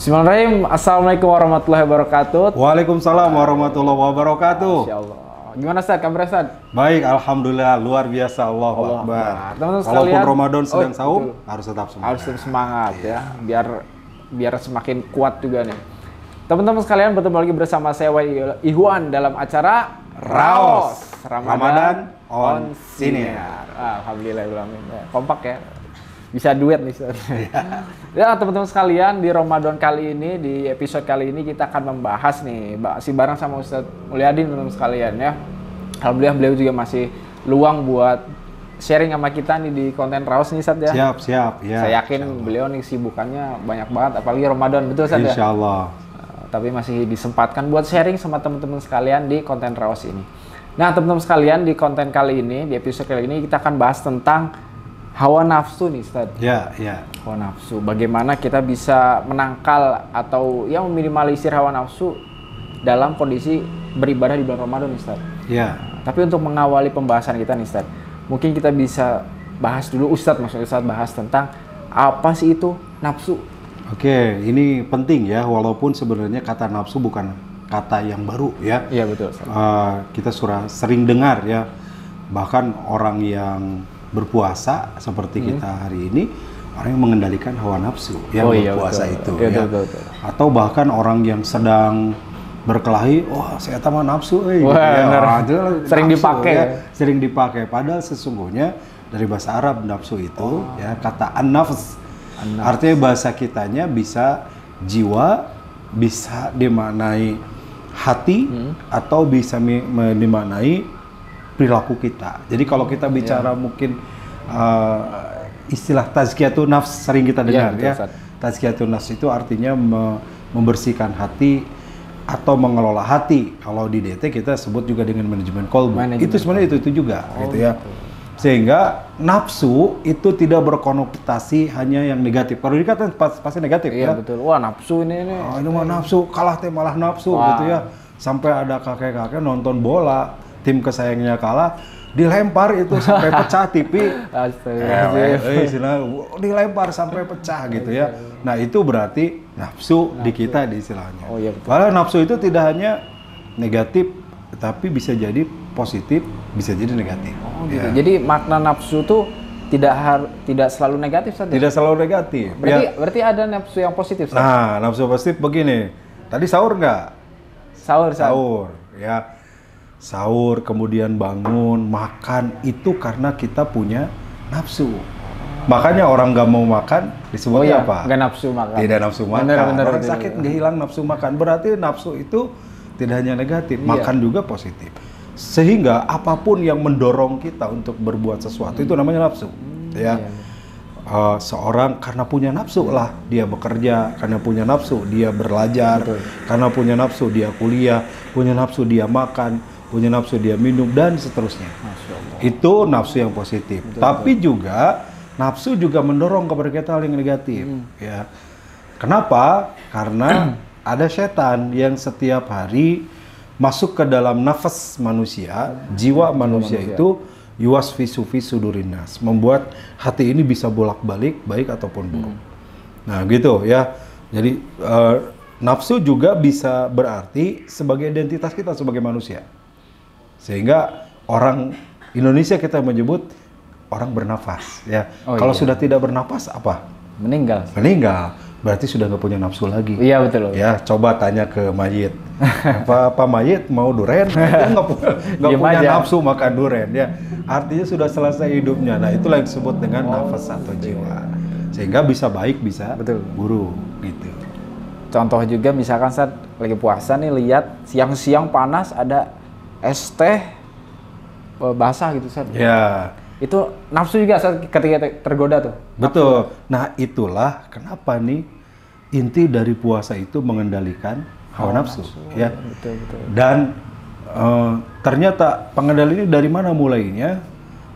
Bismillahirrahmanirrahim. Assalamualaikum warahmatullahi wabarakatuh. Waalaikumsalam warahmatullahi wabarakatuh. Masya Allah. Gimana Ustaz, kabar Ustaz? Baik, alhamdulillah, luar biasa. Allahu Akbar. Teman-teman Walaupun sekalian, Ramadan sedang saum, betul. harus tetap semangat. Harus tetap semangat ya, biar semakin kuat juga nih. Teman-teman sekalian, bertemu lagi bersama saya Ihwan dalam acara Raos Ramadan on Siniar. Alhamdulillah, kompak ya. Bisa duet nih Ustaz. Ya teman-teman sekalian, di Ramadan kali ini, di episode kali ini kita akan membahas nih, masih bareng sama Ustadz Mulyadin teman-teman sekalian ya. Alhamdulillah beliau juga masih luang buat sharing sama kita nih di konten Raos nih Ustadz ya. Siap ya. Saya yakin beliau nih sibukannya banyak banget, apalagi Ramadan, betul Ustadz ya? Insya Allah. Tapi masih disempatkan buat sharing sama teman-teman sekalian di konten Raos ini. Nah teman-teman sekalian, di konten kali ini, di episode kali ini kita akan bahas tentang hawa nafsu nih Ustaz. Ya. Hawa nafsu. Bagaimana kita bisa menangkal atau ya meminimalisir hawa nafsu dalam kondisi beribadah di bulan Ramadan nih Ustaz. Ya. Tapi untuk mengawali pembahasan kita nih Ustaz, mungkin kita bisa bahas dulu maksud Ustaz bahas tentang apa sih itu nafsu. Oke, ini penting ya, walaupun sebenarnya kata nafsu bukan kata yang baru ya. Iya betul Ustaz. Kita sering dengar ya, bahkan orang yang berpuasa seperti kita hari ini, orang yang mengendalikan hawa nafsu yang berpuasa itu ya. Betul. Atau bahkan orang yang sedang berkelahi, saya tahu nafsu, sering nafsu, dipakai ya. Sering dipakai, padahal sesungguhnya dari bahasa Arab nafsu itu ya kata an-nafs. Artinya bahasa kitanya bisa jiwa, bisa dimaknai hati, atau bisa dimaknai perilaku kita. Jadi kalau kita bicara mungkin istilah tazkiyatun nafs sering kita dengar ya. Tazkiyatun nafs itu artinya membersihkan hati atau mengelola hati. Kalau di DT kita sebut juga dengan manajemen kolbu. Itu sebenarnya itu juga gitu ya. Sehingga nafsu itu tidak berkonotasi hanya yang negatif. Kalau dikatakan pasti negatif ya. Betul. Wah, nafsu ini. Ini mah nafsu, kalah teh malah nafsu gitu ya. Sampai ada kakek-kakek nonton bola, tim kesayangannya kalah, dilempar itu sampai pecah TV. Dilempar sampai pecah gitu ya. Nah itu berarti nafsu di kita di istilahnya. Padahal nafsu itu tidak hanya negatif, tapi bisa jadi positif, bisa jadi negatif. Gitu. Jadi makna nafsu tuh tidak selalu negatif saja. Tidak selalu negatif. Berarti ada nafsu yang positif. Nah, nafsu positif begini. Tadi sahur nggak? Sahur ya. Sahur, kemudian bangun, makan, itu karena kita punya nafsu. Makanya orang nggak mau makan disebutnya apa? Nggak nafsu makan. Tidak nafsu makan. Bener, orang sakit nggak hilang nafsu makan. Berarti nafsu itu tidak hanya negatif, makan juga positif. Sehingga apapun yang mendorong kita untuk berbuat sesuatu itu namanya nafsu. Seorang karena punya nafsu lah dia bekerja, karena punya nafsu dia belajar, karena punya nafsu dia kuliah, punya nafsu dia makan, punya nafsu dia minum, dan seterusnya. Itu nafsu yang positif. Tapi juga nafsu juga mendorong kepada kita hal yang negatif. Ya. Kenapa? Karena ada setan yang setiap hari masuk ke dalam nafas manusia, jiwa manusia itu yuwaswisu fi sudurinas, membuat hati ini bisa bolak-balik baik ataupun buruk. Nah gitu ya. Jadi nafsu juga bisa berarti sebagai identitas kita sebagai manusia. Sehingga orang Indonesia kita menyebut orang bernafas ya. Kalau sudah tidak bernafas apa? Meninggal. Berarti sudah nggak punya nafsu lagi. Iya betul. Ya coba tanya ke mayit. Apa mayit mau duren? Nggak punya nafsu makan duren ya. Artinya sudah selesai hidupnya. Nah itulah yang disebut dengan nafas atau jiwa. Sehingga bisa baik bisa buruk gitu. Contoh juga misalkan saat lagi puasa nih, lihat siang-siang panas ada es teh basah gitu Ustaz. Ya. Itu nafsu juga saat ketika tergoda tuh. Betul. Nah itulah kenapa nih inti dari puasa itu mengendalikan hawa nafsu. Ya. Betul. Dan ternyata pengendali ini dari mana mulainya?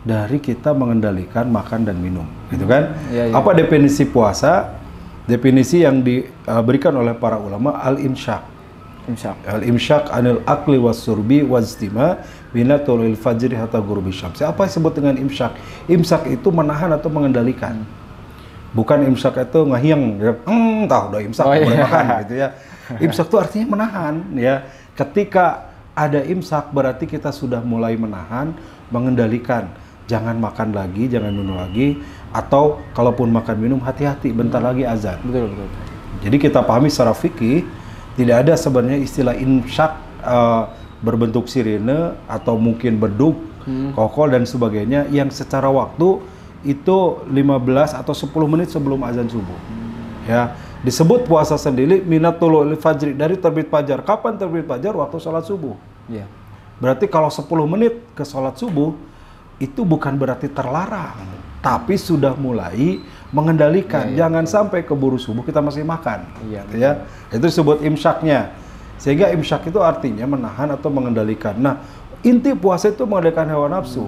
Dari kita mengendalikan makan dan minum, gitu kan? Apa definisi puasa? Definisi yang diberikan oleh para ulama al-imsyak. Al-imsyak anil akli was surbi waztima binatulil fajri hatta ghurubi syams. Apa yang disebut dengan imsyak? Imsyak itu menahan atau mengendalikan. Bukan imsak itu ngahiang, tahu udah imsak boleh makan gitu ya. Imsak itu artinya menahan ya. Ketika ada imsak berarti kita sudah mulai menahan, mengendalikan. Jangan makan lagi, jangan minum lagi, atau kalaupun makan minum hati-hati, bentar lagi azan. Betul. Jadi kita pahami secara fikih tidak ada sebenarnya istilah imsak berbentuk sirine atau mungkin beduk, kokol dan sebagainya yang secara waktu itu 15 atau 10 menit sebelum azan subuh. Ya, disebut puasa sendiri minat tulu'il fajri, dari terbit fajar. Kapan terbit fajar? Waktu sholat subuh. Iya. Berarti kalau 10 menit ke sholat subuh itu bukan berarti terlarang, tapi sudah mulai mengendalikan. Jangan sampai keburu subuh kita masih makan. Ya, itu disebut imsaknya. Sehingga imsyak itu artinya menahan atau mengendalikan. Nah, inti puasa itu mengendalikan hawa nafsu.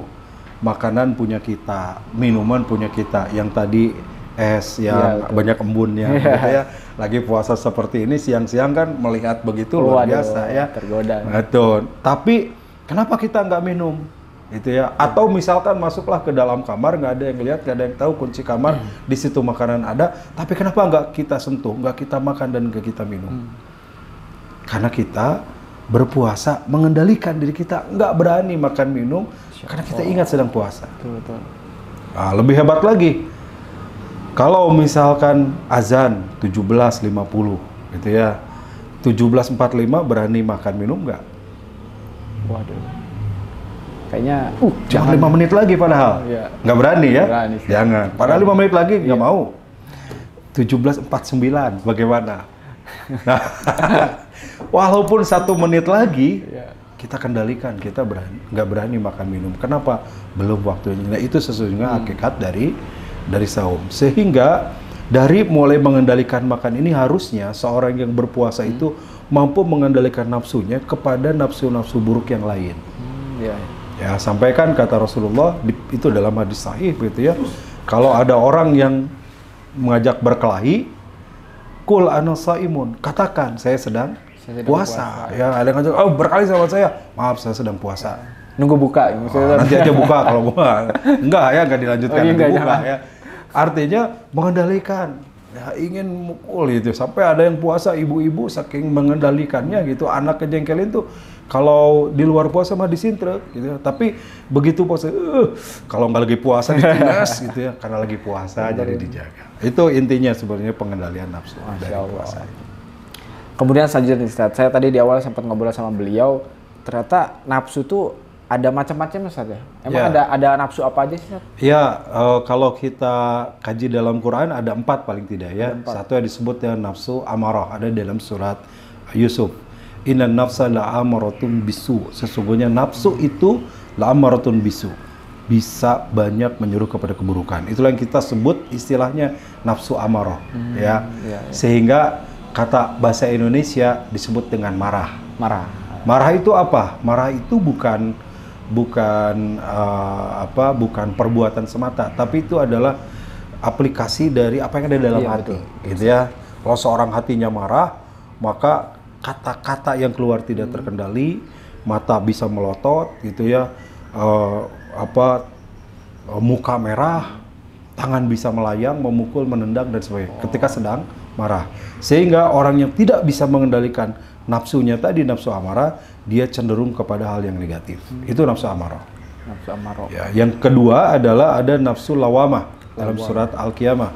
Makanan punya kita, minuman punya kita. Yang tadi es yang banyak embunnya, gitu ya. Lagi puasa seperti ini siang-siang kan melihat begitu luar biasa ya. Tergoda. Betul. Tapi kenapa kita nggak minum? Itu ya. Atau misalkan masuklah ke dalam kamar, nggak ada yang lihat, nggak ada yang tahu kunci kamar, di situ makanan ada. Tapi kenapa nggak kita sentuh, nggak kita makan dan nggak kita minum? Karena kita berpuasa mengendalikan diri kita, nggak berani makan minum karena kita ingat sedang puasa. Betul. Nah, lebih hebat lagi, kalau misalkan azan 17.50 gitu ya, 17.45 berani makan minum nggak? Waduh, kayaknya jangan 5 menit lagi padahal nggak berani ya, jangan. Padahal 5 menit lagi nggak mau. 17.49 bagaimana? Nah, walaupun 1 menit lagi, kita kendalikan, kita nggak berani makan minum. Kenapa? Belum waktunya. Nah, itu sesungguhnya hakikat dari saum. Sehingga dari mulai mengendalikan makan ini harusnya seorang yang berpuasa itu mampu mengendalikan nafsunya kepada nafsu-nafsu buruk yang lain. Ya, sampaikan kata Rasulullah itu dalam hadis sahih gitu ya. Kalau ada orang yang mengajak berkelahi, kul ana shaimun, katakan saya sedang puasa. Ya, ada yang ngajak, oh berkali sama saya, maaf saya sedang puasa. Nunggu buka, nanti aja buka kalau buka. Enggak ya, enggak dilanjutkan, buka ya. Artinya mengendalikan, ya ingin mukul gitu. Sampai ada yang puasa ibu-ibu saking mengendalikannya gitu, anak kejengkelin tuh kalau di luar puasa mah disintrek gitu ya. Tapi begitu puasa, kalau nggak lagi puasa ditindas gitu ya, karena lagi puasa jadi dijaga. Itu intinya sebenarnya pengendalian nafsu dari puasa. Kemudian selanjutnya Ustaz, saya tadi di awal sempat ngobrol sama beliau, ternyata nafsu tuh ada macam-macam Ustaz ya? Emang ada nafsu apa aja sih Ustaz? Ya, kalau kita kaji dalam Quran ada 4 paling tidak ya. Satu yang disebut dengan nafsu amarah, ada dalam surat Yusuf. Inna nafsa la'amaratun bisu. Sesungguhnya nafsu itu la'amaratun bisu. Bisa banyak menyuruh kepada keburukan. Itulah yang kita sebut istilahnya nafsu amarah ya. Sehingga kata bahasa Indonesia disebut dengan marah. Marah itu apa? Marah itu bukan perbuatan semata, tapi itu adalah aplikasi dari apa yang ada dalam hati, gitu ya. Kalau seorang hatinya marah, maka kata-kata yang keluar tidak terkendali, mata bisa melotot, gitu ya, muka merah, tangan bisa melayang, memukul, menendang dan sebagainya. Ketika sedang marah, sehingga orang yang tidak bisa mengendalikan nafsunya tadi, nafsu amarah, dia cenderung kepada hal yang negatif. Itu nafsu amarah. Ya, yang kedua adalah ada nafsu lawamah dalam surat Al-Qiyamah.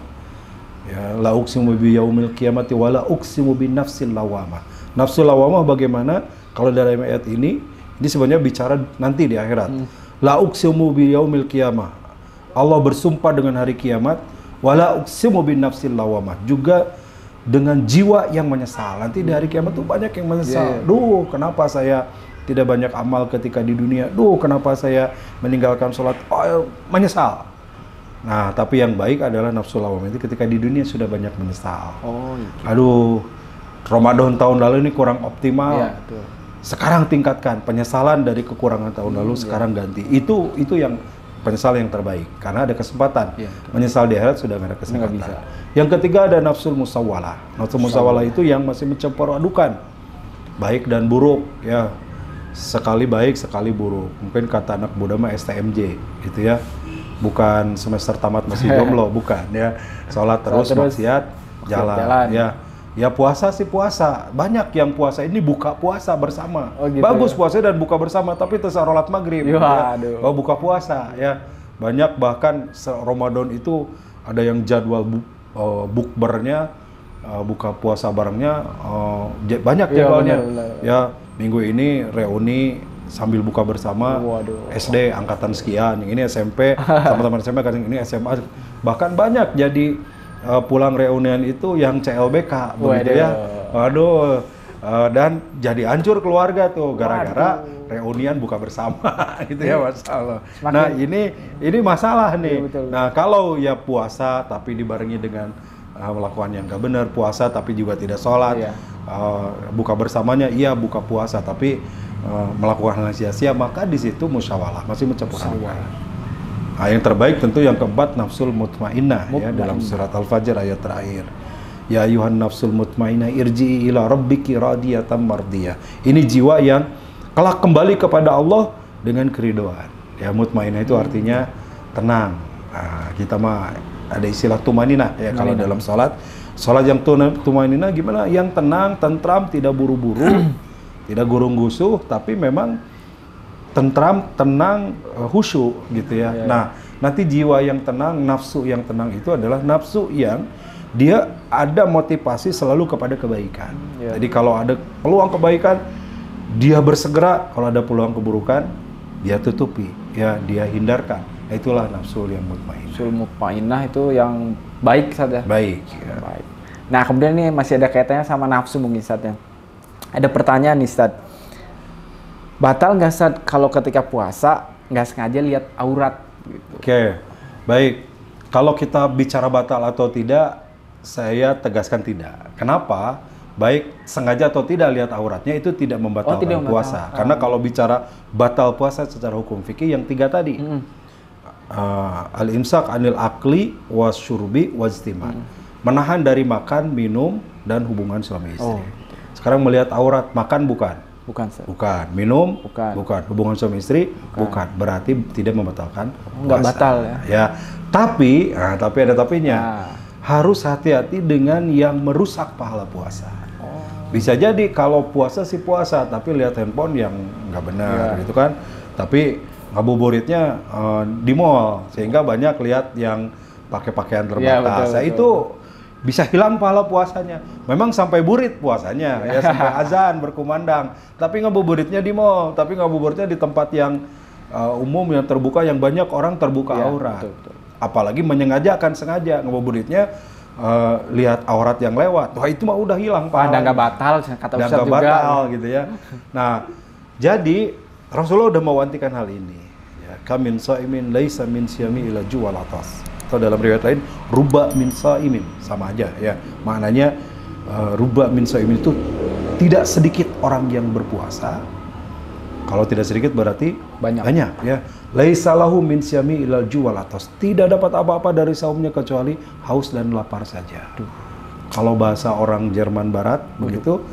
Ya, la uqsimu bi yaumil qiyamati wa la uqsimu bin nafsil lawamah. Nafsu lawamah bagaimana? Kalau dalam ayat ini sebenarnya bicara nanti di akhirat. La uqsimu bi yaumil qiyamah. Allah bersumpah dengan hari kiamat, wa la uqsimu bin nafsil lawamah. Juga dengan jiwa yang menyesal. Nanti di hari kiamat tuh banyak yang menyesal. Duh, kenapa saya tidak banyak amal ketika di dunia? Duh, kenapa saya meninggalkan sholat? Oh, menyesal. Nah, tapi yang baik adalah nafsu lawamah itu ketika di dunia sudah banyak menyesal. Aduh, Ramadan tahun lalu ini kurang optimal. Sekarang tingkatkan penyesalan dari kekurangan tahun lalu, sekarang ganti. Itu yang penyesalan yang terbaik, karena ada kesempatan. Menyesal di akhirat sudah nggak ada kesempatan. Yang ketiga ada nafsul musawwalah. Nafsul musawwalah itu yang masih mencampur adukan baik dan buruk, ya. Sekali baik, sekali buruk. Mungkin kata anak muda mah STMJ, gitu ya. bukan semester tamat masih jomblo, bukan ya. Sholat terus, maksiat jalan. Ya puasa sih puasa. Banyak yang puasa ini buka puasa bersama. Gitu, bagus ya? puasa dan buka bersama, tapi tersarolat maghrib. Ya. Oh, buka puasa ya. Banyak bahkan Ramadan itu ada yang jadwal bukbernya, buka puasa barengnya, banyak jadwalnya. Ya, minggu ini reuni sambil buka bersama. SD angkatan sekian, yang ini SMP, teman-teman SMP, kadang ini SMA. Bahkan banyak jadi pulang reunian itu yang CLBK begitu ya. Waduh, dan jadi hancur keluarga tuh gara-gara reunian buka bersama gitu ya, masalah. Nah, ini masalah nih. Nah, kalau ya puasa tapi dibarengi dengan melakukan yang nggak benar, puasa tapi juga tidak sholat, buka bersamanya iya buka puasa tapi melakukan hal sia-sia, maka di situ musyawarah, masih mencampurkan. Nah, yang terbaik tentu yang keempat, nafsul mutmainnah ya, dalam surat Al-Fajr ayat terakhir. Ya ayuhan nafsul mutmainnah irji'i ila rabbiki radiyatan mardiyah. Ini jiwa yang kelak kembali kepada Allah dengan keridhaan. Ya, mutmainnah itu artinya tenang. Nah, kita mah ada istilah tumaninah ya kalau dalam salat. Salat yang tumaninah gimana? Yang tenang, tentram, tidak buru-buru, tidak gurung-gusuh, tapi memang tentram, tenang, khusyuk gitu ya. Nah, nanti jiwa yang tenang, nafsu yang tenang itu adalah nafsu yang dia ada motivasi selalu kepada kebaikan. Jadi kalau ada peluang kebaikan, dia bersegera. Kalau ada peluang keburukan, dia tutupi, ya dia hindarkan. Nah, itulah nafsu yang mutmainnah. Nafsul mutmainnah itu yang baik saja. Baik. Ya. Baik. Nah, kemudian ini masih ada kaitannya sama nafsu mungkin Ustaz ya. Ada pertanyaan nih Ustaz. Batal nggak Ustaz kalau ketika puasa nggak sengaja lihat aurat? Gitu. Oke, baik. Kalau kita bicara batal atau tidak, saya tegaskan tidak. Kenapa? Baik sengaja atau tidak lihat auratnya itu tidak membatalkan puasa. Karena kalau bicara batal puasa secara hukum fikih yang 3 tadi, al-imsak anil akli wasyurbi wajtima, menahan dari makan, minum, dan hubungan suami istri. Sekarang melihat aurat, makan bukan? Bukan. Minum? Bukan. Hubungan suami istri? Bukan. Berarti tidak membatalkan puasa. Nggak batal ya? Ya. Tapi ada tapinya. Harus hati-hati dengan yang merusak pahala puasa. Bisa jadi kalau puasa sih puasa, tapi lihat handphone yang nggak benar gitu kan. Tapi ngabuburitnya di mall, sehingga banyak lihat yang pakai pakaian terbatas. Betul. Itu bisa hilang pahala puasanya. Memang sampai burit puasanya, ya sampai azan berkumandang. Tapi ngabuburitnya di mall, tapi ngabuburitnya di tempat yang umum, yang terbuka, yang banyak orang terbuka aurat. Betul. Apalagi menyengajakan sengaja ngabuburitnya lihat aurat yang lewat. Wah, itu mah udah hilang pahala. Nggak batal, kata Ustaz juga. Batal gitu ya. Nah, jadi Rasulullah udah mewantikan hal ini. Ya, kamin shaimin laisa min syami ila juwal atas. Atau dalam riwayat lain, ruba min shaimin, sama aja ya. Maknanya ruba min shaimin itu tidak sedikit orang yang berpuasa. Kalau tidak sedikit berarti banyak ya. Laisa lahu min syami ilal juwal atas. Tidak dapat apa-apa dari saumnya kecuali haus dan lapar saja. Kalau bahasa orang Jerman Barat begitu,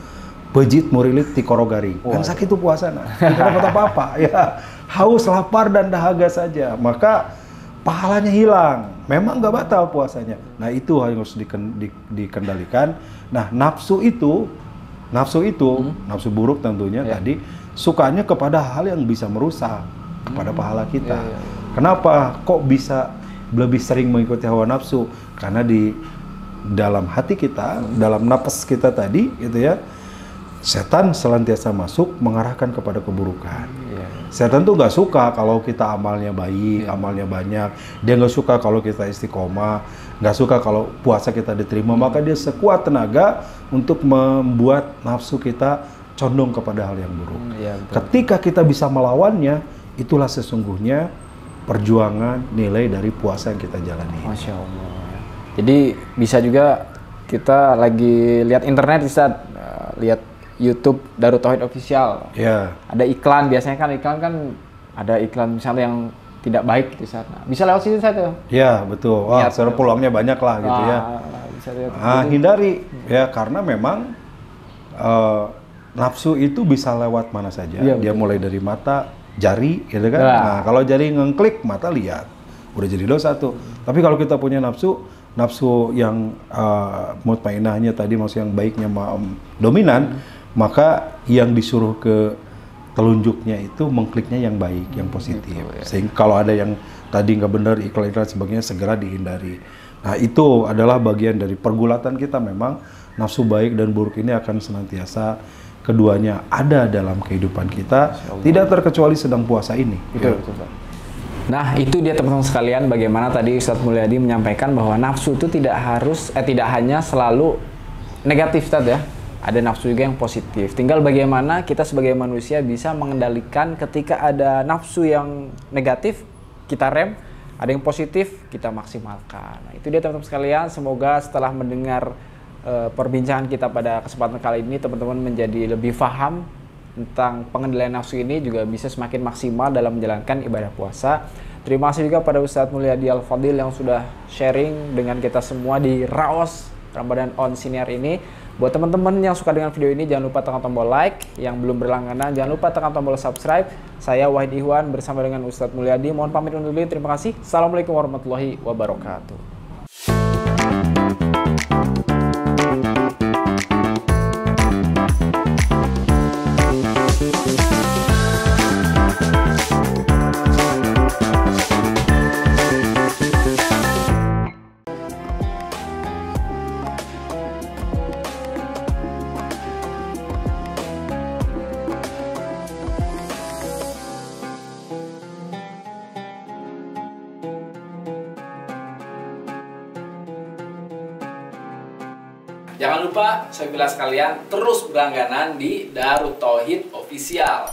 bejit murilit tikorogari. Kan sakit itu puasa, tidak dapat apa-apa ya. Haus, lapar dan dahaga saja. Maka pahalanya hilang. Memang nggak batal puasanya. Nah, itu harus dikendalikan. Nah, nafsu nafsu buruk tentunya tadi sukanya kepada hal yang bisa merusak kepada pahala kita. Kenapa kok bisa lebih sering mengikuti hawa nafsu? Karena di dalam hati kita, dalam napas kita tadi gitu ya, setan senantiasa masuk mengarahkan kepada keburukan. Setan tuh nggak suka kalau kita amalnya baik, amalnya banyak. Dia nggak suka kalau kita istiqomah, nggak suka kalau puasa kita diterima. Maka dia sekuat tenaga untuk membuat nafsu kita condong kepada hal yang buruk. Ketika kita bisa melawannya, itulah sesungguhnya perjuangan nilai dari puasa yang kita jalani. Masya Allah. Jadi bisa juga kita lagi lihat internet, bisa lihat YouTube Darut Tauhid Official. Ada iklan, biasanya kan iklan kan ada iklan misalnya yang tidak baik gitu saat. Bisa lewat situ saja. Ya, betul. Wah, secara peluangnya banyak lah gitu ya. Bisa lihat hindari ya, karena memang nafsu itu bisa lewat mana saja. Dia mulai dari mata, jari gitu kan. Nah, kalau jari ngeklik, mata lihat. udah jadi dosa tuh. Tapi kalau kita punya nafsu yang mutmainahnya tadi, maksud yang baiknya dominan, maka yang disuruh ke telunjuknya itu mengkliknya yang baik, yang positif. Sehingga kalau ada yang tadi nggak benar, iklan-iklan sebagainya, segera dihindari. Nah, itu adalah bagian dari pergulatan kita. Memang nafsu baik dan buruk ini akan senantiasa keduanya ada dalam kehidupan kita, tidak terkecuali sedang puasa ini. Betul. Nah, itu dia teman-teman sekalian, bagaimana tadi Ustadz Mulyadi menyampaikan bahwa nafsu itu tidak hanya selalu negatif, Ustadz ya. Ada nafsu juga yang positif. Tinggal bagaimana kita sebagai manusia bisa mengendalikan ketika ada nafsu yang negatif, kita rem, ada yang positif, kita maksimalkan. Nah, itu dia teman-teman sekalian, semoga setelah mendengar perbincangan kita pada kesempatan kali ini, teman-teman menjadi lebih paham tentang pengendalian nafsu ini, juga bisa semakin maksimal dalam menjalankan ibadah puasa. Terima kasih juga pada Ustadz Mulyadi Al-Fadil yang sudah sharing dengan kita semua di Raos Ramadan on Siniar ini. Buat teman-teman yang suka dengan video ini, jangan lupa tekan tombol like. Yang belum berlangganan, jangan lupa tekan tombol subscribe. Saya Wahid Ihwan bersama dengan Ustadz Mulyadi. Mohon pamit undur diri. Terima kasih. Assalamualaikum warahmatullahi wabarakatuh. Jangan lupa, saya bilang sekalian, terus berlangganan di Darut Tauhid Official.